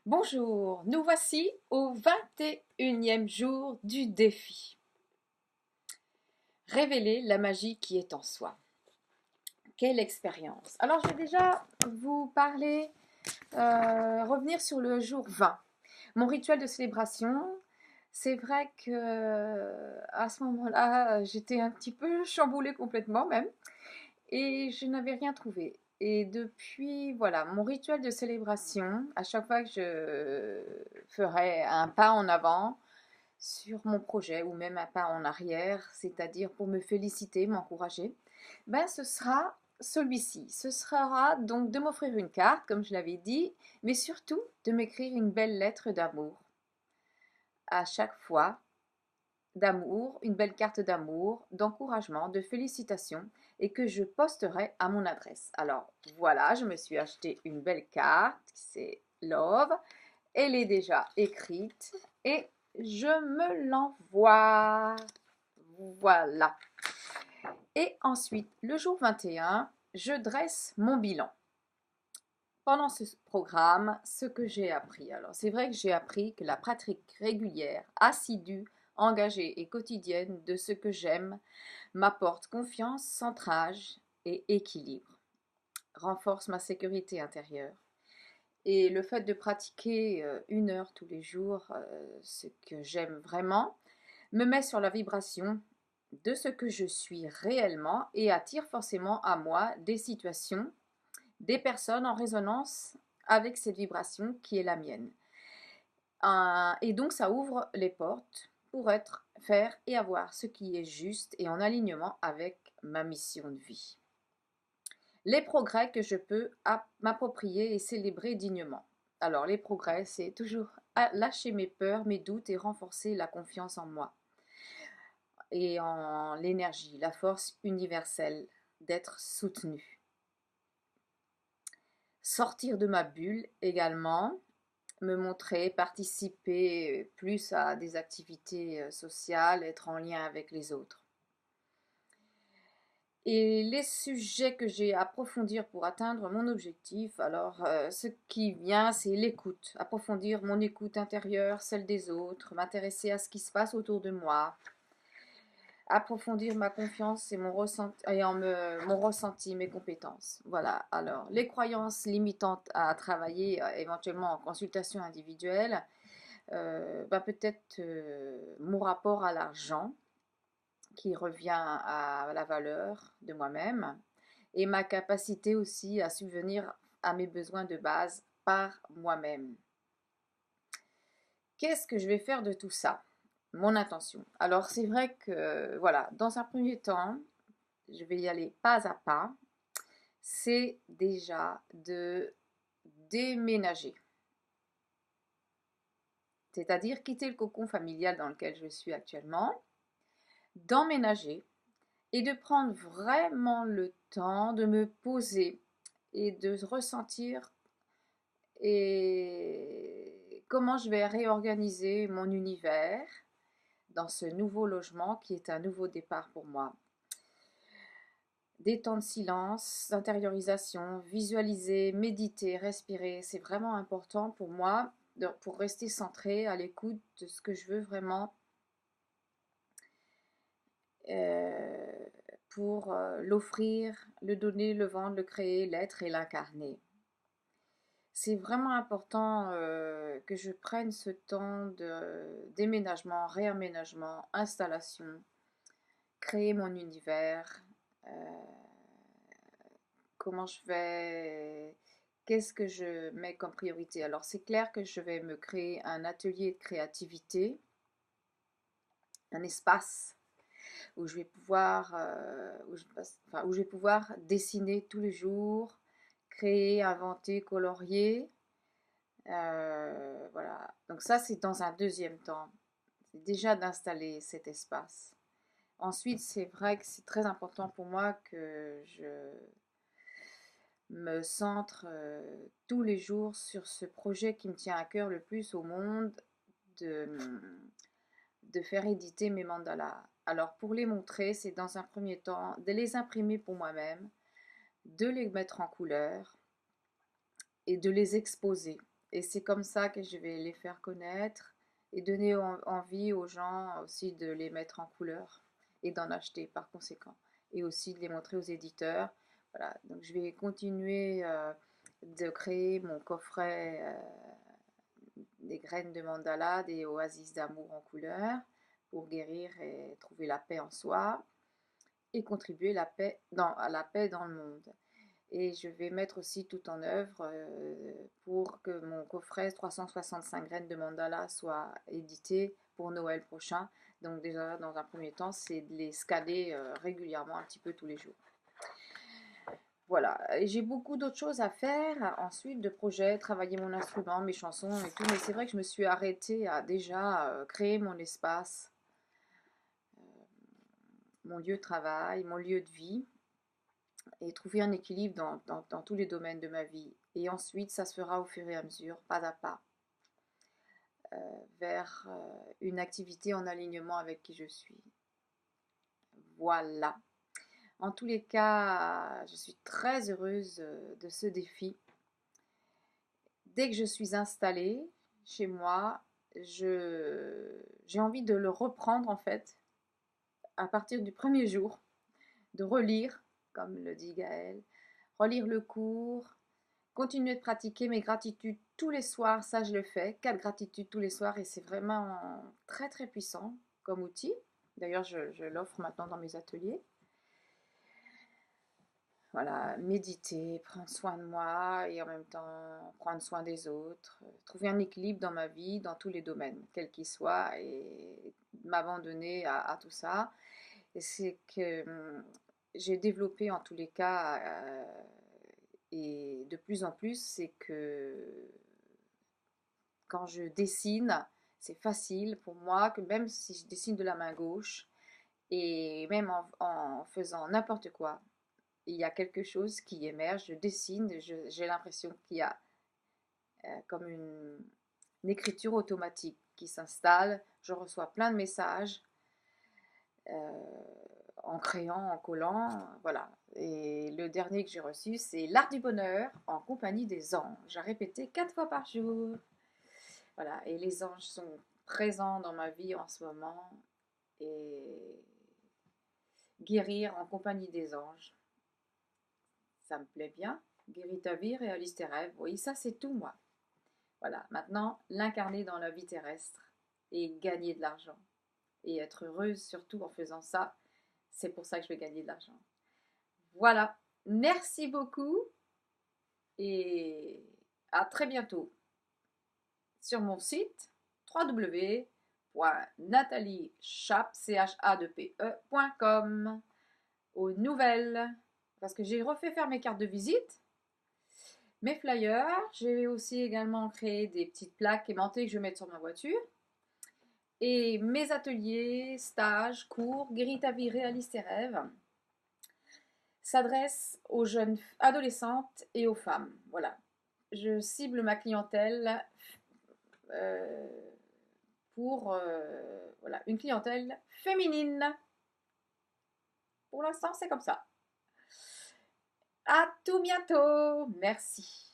Bonjour, nous voici au 21e jour du défi. Révéler la magie qui est en soi. Quelle expérience! Alors, je vais déjà vous parler, revenir sur le jour 20. Mon rituel de célébration, c'est vrai que à ce moment-là, j'étais un petit peu chamboulée complètement même, et je n'avais rien trouvé. Et depuis, voilà, mon rituel de célébration, à chaque fois que je ferai un pas en avant, sur mon projet ou même un pas en arrière, c'est-à-dire pour me féliciter, m'encourager, ben ce sera celui-ci. Ce sera donc de m'offrir une carte, comme je l'avais dit, mais surtout de m'écrire une belle lettre d'amour à chaque fois, d'amour, une belle carte d'amour, d'encouragement, de félicitations et que je posterai à mon adresse. Alors voilà, je me suis acheté une belle carte, c'est Love. Elle est déjà écrite et je me l'envoie. Voilà. Et ensuite, le jour 21, je dresse mon bilan. Pendant ce programme, ce que j'ai appris. Alors, c'est vrai que j'ai appris que la pratique régulière, assidue, engagée et quotidienne de ce que j'aime m'apporte confiance, centrage et équilibre, renforce ma sécurité intérieure. Et le fait de pratiquer 1 heure tous les jours, ce que j'aime vraiment, me met sur la vibration de ce que je suis réellement et attire forcément à moi des situations, des personnes en résonance avec cette vibration qui est la mienne. Et donc ça ouvre les portes pour être, faire et avoir ce qui est juste et en alignement avec ma mission de vie. Les progrès que je peux m'approprier et célébrer dignement. Alors, les progrès, c'est toujours lâcher mes peurs, mes doutes et renforcer la confiance en moi et en l'énergie, la force universelle d'être soutenu. Sortir de ma bulle également, me montrer, participer plus à des activités sociales, être en lien avec les autres. Et les sujets que j'ai à approfondir pour atteindre mon objectif, alors ce qui vient, c'est l'écoute, approfondir mon écoute intérieure, celle des autres, m'intéresser à ce qui se passe autour de moi, approfondir ma confiance et mon ressenti, mes compétences. Voilà, alors les croyances limitantes à travailler éventuellement en consultation individuelle, peut-être mon rapport à l'argent, qui revient à la valeur de moi-même et ma capacité aussi à subvenir à mes besoins de base par moi-même. Qu'est-ce que je vais faire de tout ça? Mon intention. Alors c'est vrai que voilà, dans un premier temps, je vais y aller pas à pas. C'est déjà de déménager. C'est-à-dire quitter le cocon familial dans lequel je suis actuellement, d'emménager et de prendre vraiment le temps de me poser et de ressentir et comment je vais réorganiser mon univers dans ce nouveau logement qui est un nouveau départ pour moi. Des temps de silence, d'intériorisation, visualiser, méditer, respirer, c'est vraiment important pour moi pour rester centré à l'écoute de ce que je veux vraiment euh, pour l'offrir, le donner, le vendre, le créer, l'être et l'incarner. C'est vraiment important que je prenne ce temps de déménagement, réaménagement, installation, créer mon univers, comment je vais, qu'est-ce que je mets comme priorité. Alors c'est clair que je vais me créer un atelier de créativité, un espace où je vais pouvoir, où je vais pouvoir dessiner tous les jours, créer, inventer, colorier. Voilà. Donc ça, c'est dans un deuxième temps. C'est déjà d'installer cet espace. Ensuite, c'est vrai que c'est très important pour moi que je me centre tous les jours sur ce projet qui me tient à cœur le plus au monde, de, de faire éditer mes mandalas. Alors pour les montrer, c'est dans un premier temps de les imprimer pour moi-même, de les mettre en couleur et de les exposer. Et c'est comme ça que je vais les faire connaître et donner envie aux gens aussi de les mettre en couleur et d'en acheter par conséquent. Et aussi de les montrer aux éditeurs. Voilà, donc je vais continuer de créer mon coffret des graines de mandala, des oasis d'amour en couleur pour guérir et trouver la paix en soi et contribuer à la paix dans le monde. Et je vais mettre aussi tout en œuvre pour que mon coffret 365 graines de mandala soit édité pour Noël prochain. Donc déjà, dans un premier temps, c'est de les scanner régulièrement, un petit peu tous les jours. Voilà, et j'ai beaucoup d'autres choses à faire ensuite, de projets, travailler mon instrument, mes chansons et tout, mais c'est vrai que je me suis arrêtée à déjà créer mon espace, mon lieu de travail, mon lieu de vie, et trouver un équilibre dans tous les domaines de ma vie. Et ensuite, ça se fera au fur et à mesure, pas à pas, vers une activité en alignement avec qui je suis. Voilà. En tous les cas, je suis très heureuse de ce défi. Dès que je suis installée chez moi, j'ai envie de le reprendre en fait, à partir du premier jour, de relire, comme le dit Gaël, relire le cours, continuer de pratiquer mes gratitudes tous les soirs, ça je le fais, 4 gratitudes tous les soirs et c'est vraiment très très puissant comme outil. D'ailleurs, je l'offre maintenant dans mes ateliers. Voilà, méditer, prendre soin de moi et en même temps prendre soin des autres, trouver un équilibre dans ma vie, dans tous les domaines, quels qu'ils soient, et m'abandonner à tout ça. Et c'est que j'ai développé en tous les cas, et de plus en plus, c'est que quand je dessine, c'est facile pour moi, que même si je dessine de la main gauche, et même en faisant n'importe quoi, il y a quelque chose qui émerge, je dessine, j'ai l'impression qu'il y a comme une écriture automatique qui s'installe, je reçois plein de messages en créant, en collant, voilà. Et le dernier que j'ai reçu, c'est l'art du bonheur en compagnie des anges, à répéter 4 fois par jour. Voilà, et les anges sont présents dans ma vie en ce moment, et guérir en compagnie des anges, ça me plaît bien. Guéris ta vie, réalise tes rêves. Oui, ça c'est tout moi. Voilà, maintenant, l'incarner dans la vie terrestre et gagner de l'argent. Et être heureuse surtout en faisant ça. C'est pour ça que je vais gagner de l'argent. Voilà, merci beaucoup et à très bientôt sur mon site www.nataliechap.com aux nouvelles. Parce que j'ai refait faire mes cartes de visite, mes flyers. J'ai aussi également créé des petites plaques aimantées que je vais mettre sur ma voiture. Et mes ateliers, stages, cours, guéris ta vie, réalise tes rêves, s'adressent aux jeunes adolescentes et aux femmes. Voilà. Je cible ma clientèle pour voilà, une clientèle féminine. Pour l'instant, c'est comme ça. À tout bientôt. Merci.